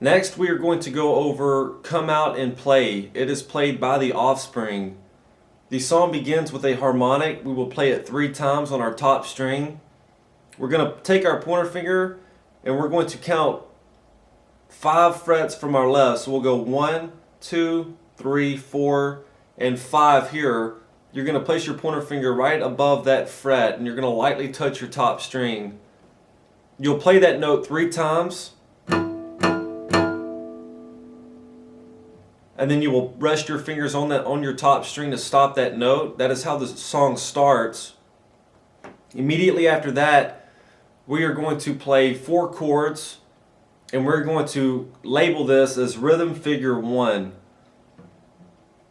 Next, we are going to go over Come Out and Play. It is played by The Offspring. The song begins with a harmonic. We will play it 3 times on our top string. We're going to take our pointer finger and we're going to count 5 frets from our left. So we'll go 1, 2, 3, 4, and 5 here. You're going to place your pointer finger right above that fret and you're going to lightly touch your top string. You'll play that note 3 times. And then you will rest your fingers on your top string to stop that note. That is how the song starts. Immediately after that, we are going to play 4 chords and we're going to label this as rhythm figure 1.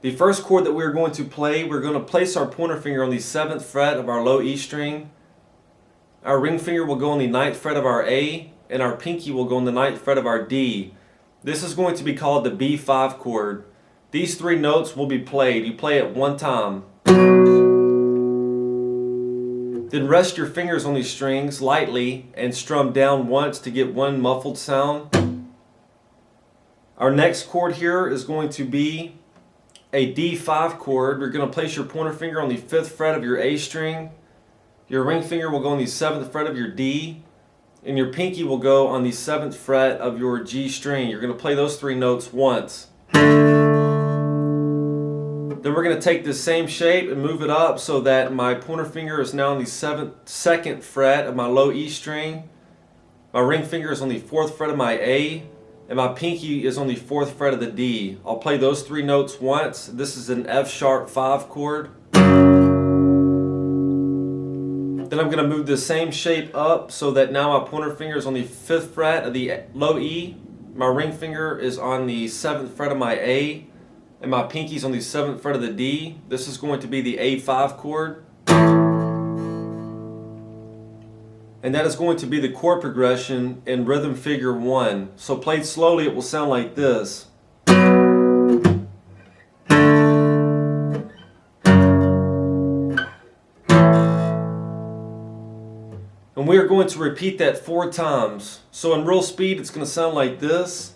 The first chord that we're going to play, we're going to place our pointer finger on the 7th fret of our low E string. Our ring finger will go on the 9th fret of our A, and our pinky will go on the 9th fret of our D. This is going to be called the B5 chord. These 3 notes will be played. You play it 1 time. Then rest your fingers on these strings lightly and strum down once to get 1 muffled sound. Our next chord here is going to be a D5 chord. You're going to place your pointer finger on the 5th fret of your A string. Your ring finger will go on the 7th fret of your D. And your pinky will go on the 7th fret of your G string. You're going to play those 3 notes once. Then we're going to take this same shape and move it up so that my pointer finger is now on the 2nd fret of my low E string. My ring finger is on the 4th fret of my A. And my pinky is on the 4th fret of the D. I'll play those 3 notes once. This is an F sharp 5 chord. Then I'm going to move the same shape up so that now my pointer finger is on the 5th fret of the low E. My ring finger is on the 7th fret of my A. And my pinky is on the 7th fret of the D. This is going to be the A5 chord. And that is going to be the chord progression in rhythm figure 1. So played slowly, it will sound like this. And we are going to repeat that 4 times. So in real speed, it's going to sound like this.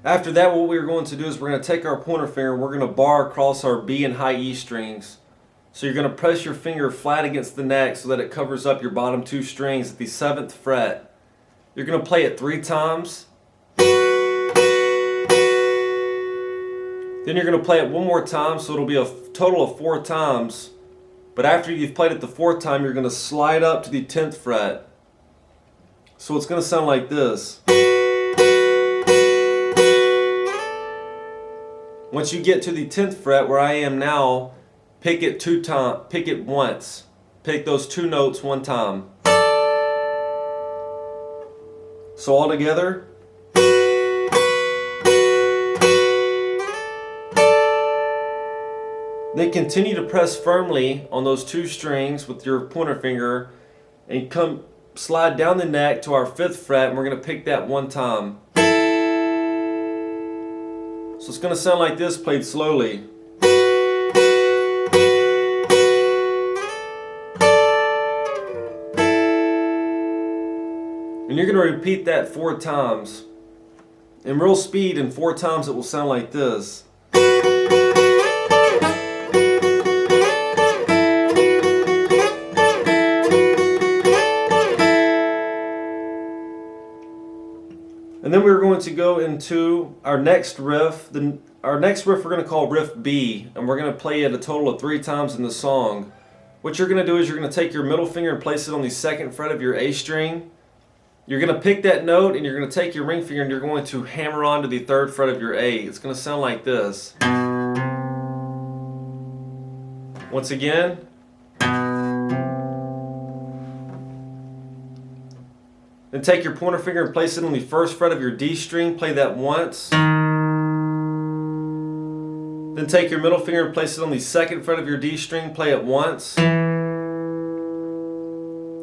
After that, what we're going to do is we're going to take our pointer finger and we're going to bar across our B and high E strings. So you're going to press your finger flat against the neck so that it covers up your bottom 2 strings at the 7th fret. You're going to play it 3 times. Then you're going to play it 1 more time, so it'll be a total of 4 times. But after you've played it the 4th time, you're going to slide up to the 10th fret. So it's going to sound like this. Once you get to the 10th fret where I am now, pick it once. Pick those 2 notes 1 time. So all together. Then continue to press firmly on those 2 strings with your pointer finger and slide down the neck to our 5th fret, and we're going to pick that 1 time. So it's going to sound like this played slowly. And you're going to repeat that 4 times. In real speed, in 4 times it will sound like this. And then we're going to go into our next riff. Our next riff we're going to call riff B, and we're going to play it a total of 3 times in the song. What you're going to do is you're going to take your middle finger and place it on the 2nd fret of your A string. You're going to pick that note and you're going to take your ring finger and you're going to hammer onto the 3rd fret of your A. It's going to sound like this. Once again. Then take your pointer finger and place it on the 1st fret of your D string. Play that once. Then take your middle finger and place it on the 2nd fret of your D string. Play it once.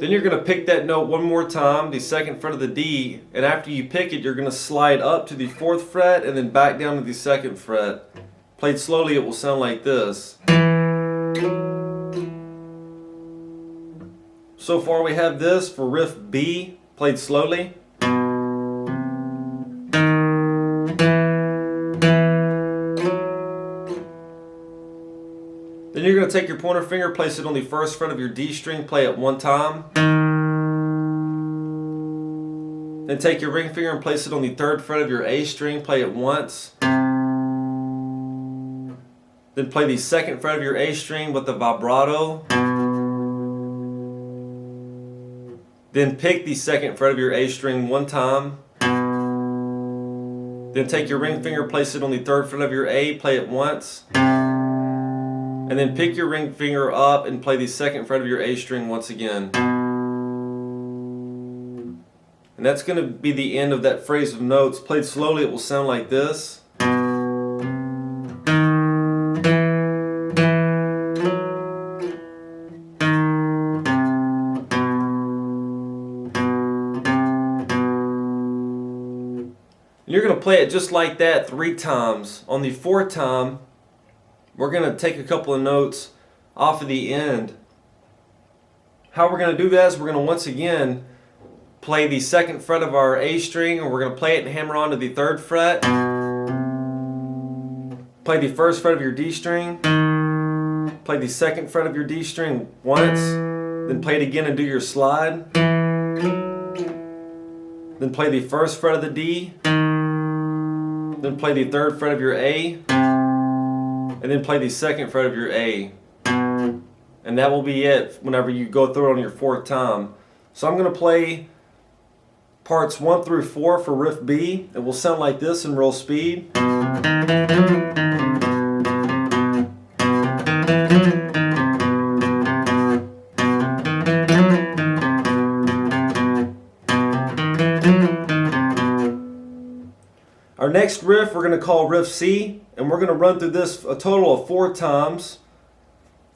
Then you're going to pick that note 1 more time, the 2nd fret of the D. And after you pick it, you're going to slide up to the 4th fret and then back down to the 2nd fret. Played slowly, it will sound like this. So far we have this for riff B, played slowly. Then you're going to take your pointer finger, place it on the first fret of your D string, play it one time. Then take your ring finger and place it on the third fret of your A string, play it once. Then play the second fret of your A string with the vibrato. Then pick the second fret of your A string one time. Then take your ring finger, place it on the third fret of your A, play it once. And then pick your ring finger up and play the second fret of your A string once again. And that's going to be the end of that phrase of notes. Played slowly, it will sound like this. And you're going to play it just like that 3 times. On the 4th time, we're going to take a couple of notes off of the end. How we're going to do that is we're going to once again play the second fret of our A string, and we're going to play it and hammer on to the 3rd fret. Play the 1st fret of your D string. Play the 2nd fret of your D string once. Then play it again and do your slide. Then play the 1st fret of the D. Then play the 3rd fret of your A. And then play the 2nd fret of your A. And that will be it whenever you go through it on your 4th time. So I'm going to play parts 1 through 4 for riff B. It will sound like this in real speed. Our next riff we're going to call riff C, and we're going to run through this a total of 4 times.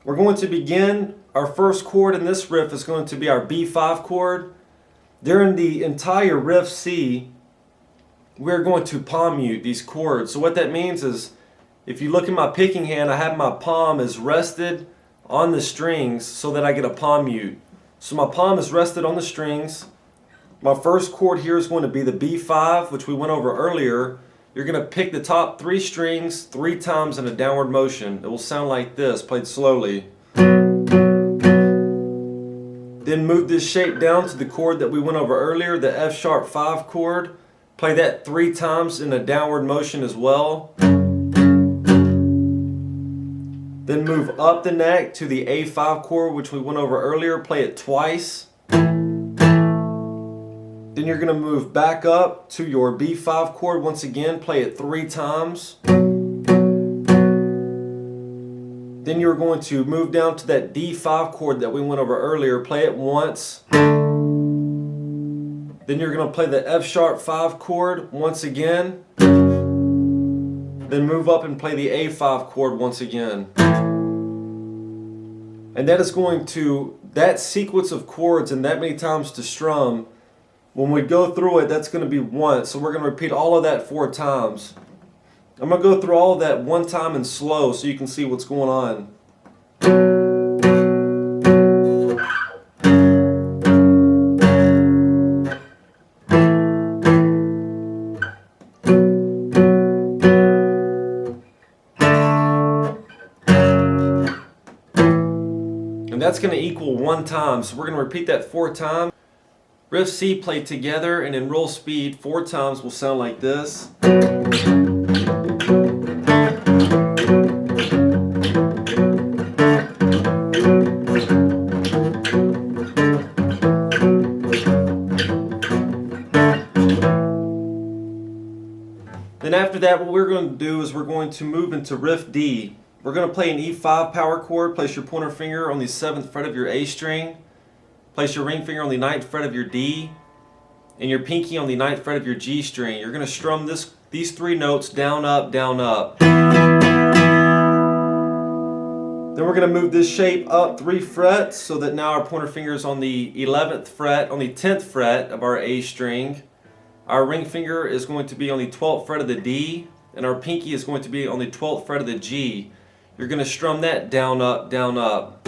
We're going to begin, our first chord in this riff is going to be our B5 chord. During the entire riff C, we're going to palm mute these chords. So what that means is, if you look at my picking hand, I have my palm is rested on the strings so that I get a palm mute. So my palm is rested on the strings. My first chord here is going to be the B5, which we went over earlier. You're going to pick the top 3 strings 3 times in a downward motion. It will sound like this, played slowly. Then move this shape down to the chord that we went over earlier, the F sharp 5 chord. Play that 3 times in a downward motion as well. Then move up the neck to the A5 chord, which we went over earlier. Play it twice. Then you're going to move back up to your B5 chord once again, play it 3 times. Then you're going to move down to that D5 chord that we went over earlier, play it once. Then you're going to play the F sharp 5 chord once again. Then move up and play the A5 chord once again. And that is going to, that sequence of chords and that many times to strum, when we go through it, that's going to be once. So we're going to repeat all of that 4 times. I'm going to go through all of that one time and slow so you can see what's going on. And that's going to equal 1 time. So we're going to repeat that 4 times. Riff C played together and in roll speed 4 times will sound like this. Then after that, what we're going to do is we're going to move into riff D. We're going to play an E5 power chord. Place your pointer finger on the 7th fret of your A string. Place your ring finger on the 9th fret of your D, and your pinky on the 9th fret of your G string. You're going to strum these 3 notes down, up, down, up. Then we're going to move this shape up 3 frets so that now our pointer finger is on the 11th fret, on the 10th fret of our A string. Our ring finger is going to be on the 12th fret of the D, and our pinky is going to be on the 12th fret of the G. You're going to strum that down, up, down, up.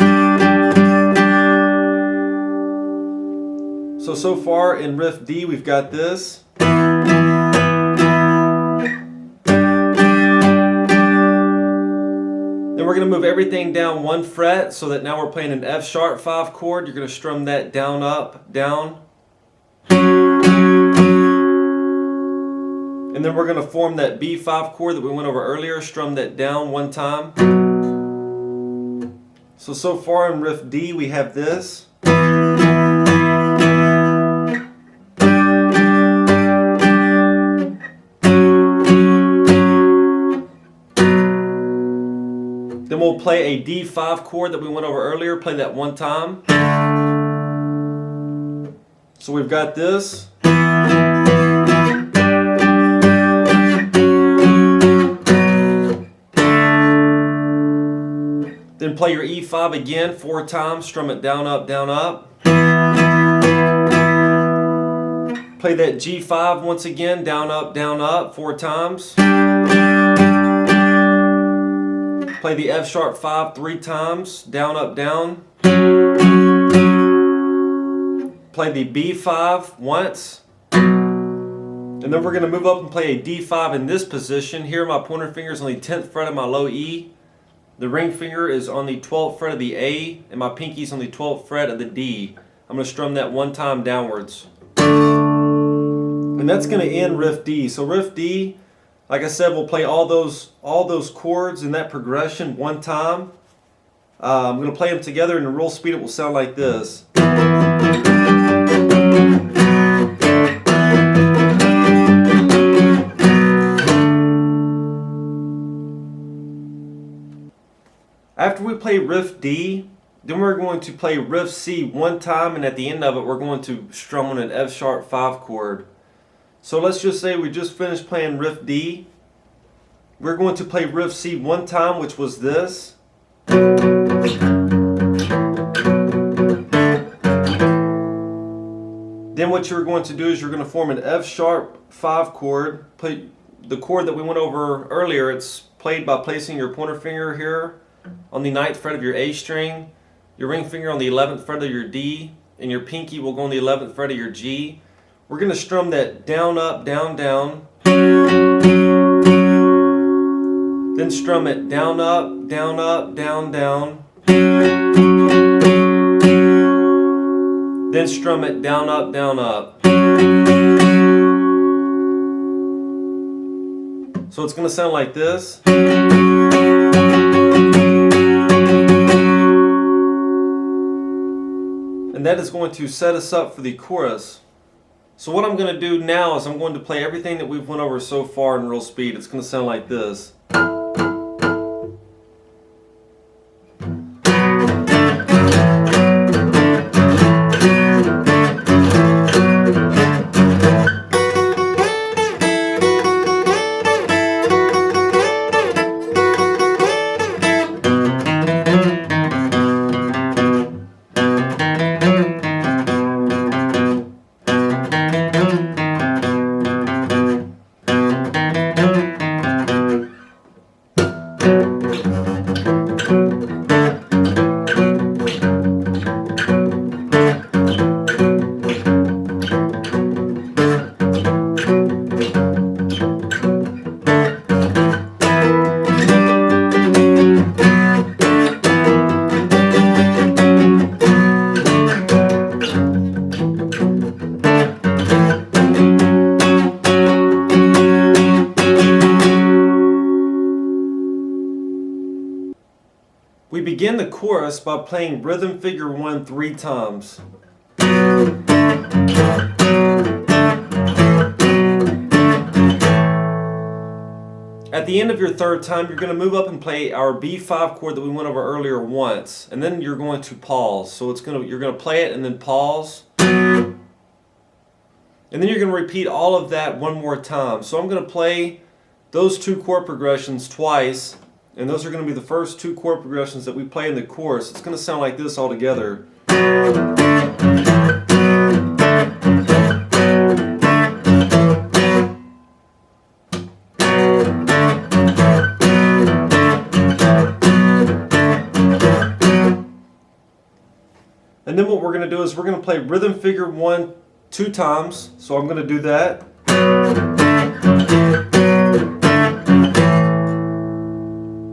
So far in riff D, we've got this. Then we're going to move everything down 1 fret so that now we're playing an F sharp 5 chord. You're going to strum that down, up, down. And then we're going to form that B5 chord that we went over earlier, strum that down 1 time. So far in riff D we have this. Then we'll play a D5 chord that we went over earlier, play that 1 time. So we've got this. Then play your E5 again 4 times, strum it down, up, down, up. Play that G5 once again, down, up 4 times. Play the F sharp 5 3 times, down, up, down. Play the B5 once. And then we're going to move up and play a D5 in this position. Here my pointer finger is on the 10th fret of my low E. The ring finger is on the 12th fret of the A, and my pinky's on the 12th fret of the D. I'm going to strum that 1 time downwards. And that's going to end riff D. So riff D, like I said, we'll play all those chords in that progression 1 time. I'm going to play them together, and in real speed it will sound like this. After we play riff D, then we're going to play riff C 1 time, and at the end of it we're going to strum on an F sharp 5 chord. So let's just say we just finished playing riff D. We're going to play riff C 1 time, which was this. Then what you're going to do is you're going to form an F sharp 5 chord. Play the chord that we went over earlier. It's played by placing your pointer finger here on the 9th fret of your A string, your ring finger on the 11th fret of your D, and your pinky will go on the 11th fret of your G. We're going to strum that down, up, down, down. Then strum it down, up, down, up, down, down. Then strum it down, up, down, up. So it's going to sound like this. And that is going to set us up for the chorus. So what I'm going to do now is I'm going to play everything that we've went over so far in real speed. It's going to sound like this. We begin the chorus by playing rhythm figure 1 3 times. At the end of your 3rd time, you're going to move up and play our B5 chord that we went over earlier once, and then you're going to pause. So you're going to play it and then pause, and then you're going to repeat all of that 1 more time. So I'm going to play those 2 chord progressions twice. And those are going to be the first 2 chord progressions that we play in the chorus. It's going to sound like this all together. And then what we're going to do is we're going to play rhythm figure 1 2 times. So I'm going to do that.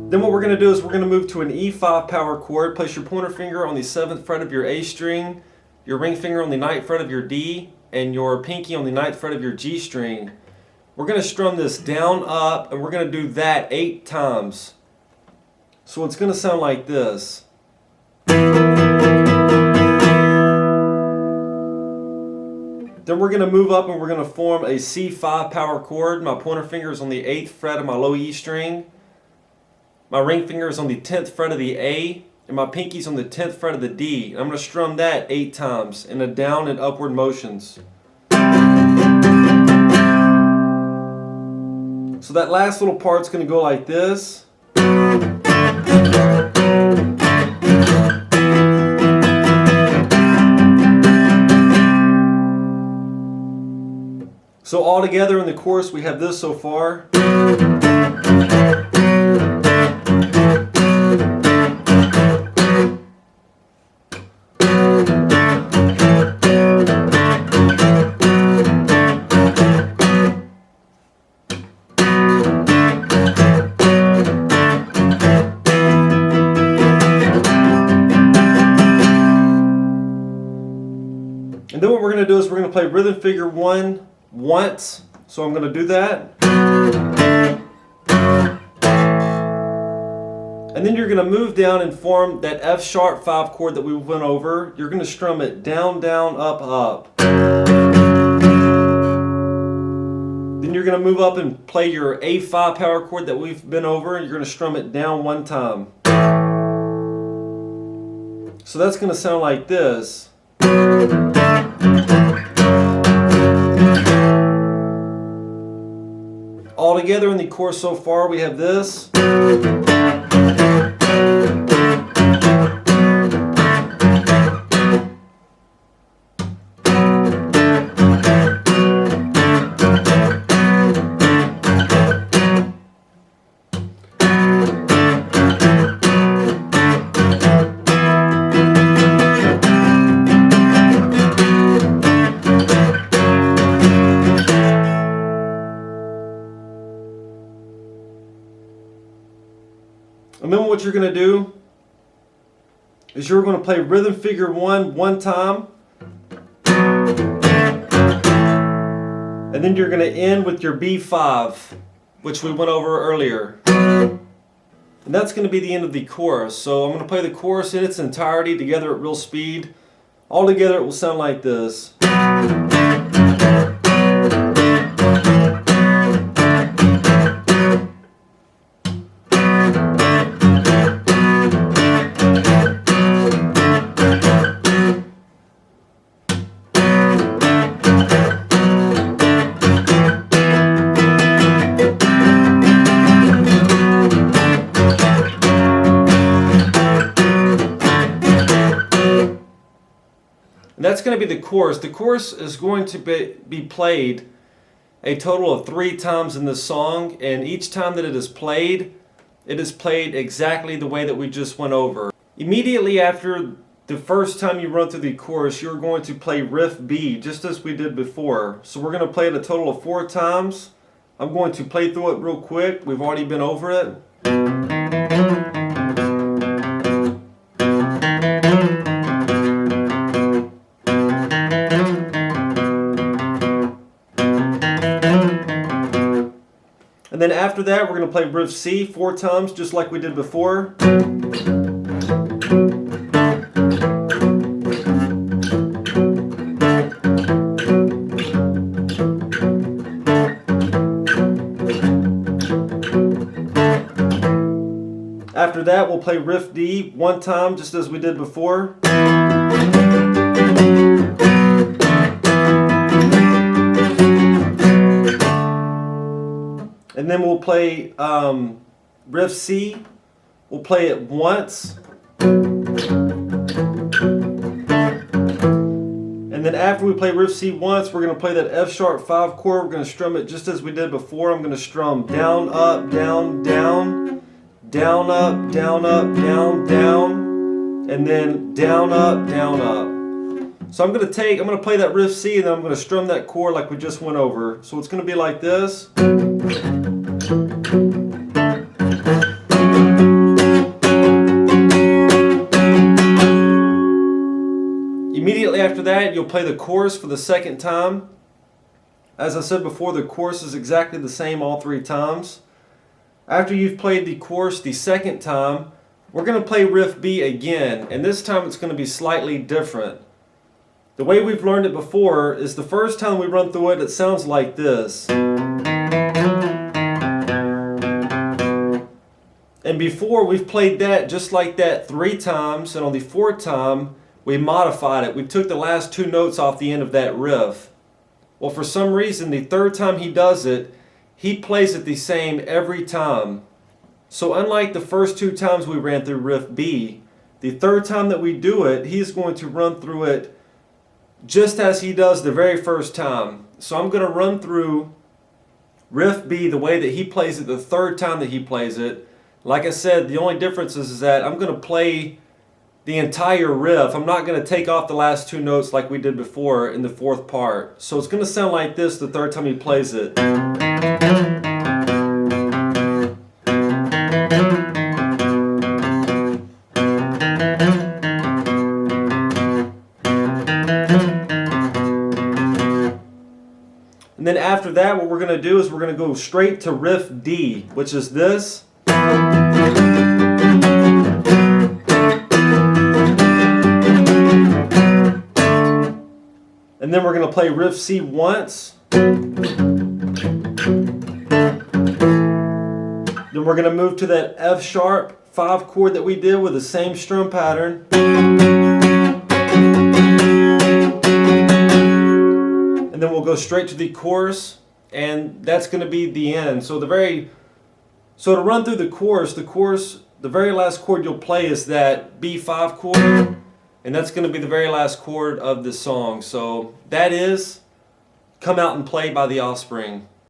Then what we're going to do is we're going to move to an E5 power chord. Place your pointer finger on the 7th fret of your A string, your ring finger on the 9th fret of your D, and your pinky on the 9th fret of your G string. We're going to strum this down, up, and we're going to do that 8 times. So it's going to sound like this. Then we're going to move up and we're going to form a C5 power chord. My pointer finger is on the 8th fret of my low E string. My ring finger is on the 10th fret of the A, and my pinky's on the 10th fret of the D. I'm going to strum that 8 times in a down and upward motions. So that last little part's going to go like this. So all together in the chorus we have this so far. And then what we're going to do is we're going to play rhythm figure 1 once. So I'm going to do that. And then you're going to move down and form that F sharp 5 chord that we went over. You're going to strum it down, down, up, up. Then you're going to move up and play your A5 power chord that we've been over. You're going to strum it down 1 time. So that's going to sound like this. All together in the chorus so far we have this. And then what you're going to do is you're going to play rhythm figure 1 time. And then you're going to end with your B5, which we went over earlier. And that's going to be the end of the chorus. So I'm going to play the chorus in its entirety together at real speed. All together it will sound like this. And that's going to be the chorus. The chorus is going to be played a total of 3 times in this song, and each time that it is played exactly the way that we just went over. Immediately after the first time you run through the chorus, you're going to play riff B, just as we did before. So we're going to play it a total of 4 times. I'm going to play through it real quick. We've already been over it. And then after that, we're going to play riff C 4 times, just like we did before. After that, we'll play riff D 1 time, just as we did before. And then we'll play riff C. We'll play it once. And then after we play riff C once, we're going to play that F sharp 5 chord. We're going to strum it just as we did before. I'm going to strum down, up, down, down, down, up, down, up, down, down, and then down, up, down, up. So I'm going to play that riff C, and then I'm going to strum that chord like we just went over. So it's going to be like this. Immediately after that, you'll play the chorus for the second time. As I said before, the chorus is exactly the same all three times. After you've played the chorus the second time, we're going to play riff B again, and this time it's going to be slightly different. The way we've learned it before is the first time we run through it, it sounds like this. And before, we've played that just like that 3 times, and on the 4th time, we modified it. We took the last 2 notes off the end of that riff. Well, for some reason, the 3rd time he does it, he plays it the same every time. So unlike the first 2 times we ran through riff B, the 3rd time that we do it, he's going to run through it just as he does the very first time. So I'm going to run through riff B the way that he plays it the 3rd time that he plays it. Like I said, the only difference is that I'm going to play the entire riff. I'm not going to take off the last 2 notes like we did before in the 4th part. So it's going to sound like this the 3rd time he plays it. And then after that, what we're going to do is we're going to go straight to riff D, which is this. And then we're going to play riff C once. Then we're going to move to that F sharp 5 chord that we did with the same strum pattern. And then we'll go straight to the chorus, and that's going to be the end. So to run through the chorus, the very last chord you'll play is that B5 chord, and that's going to be the very last chord of the song. So that is Come Out and Play by The Offspring.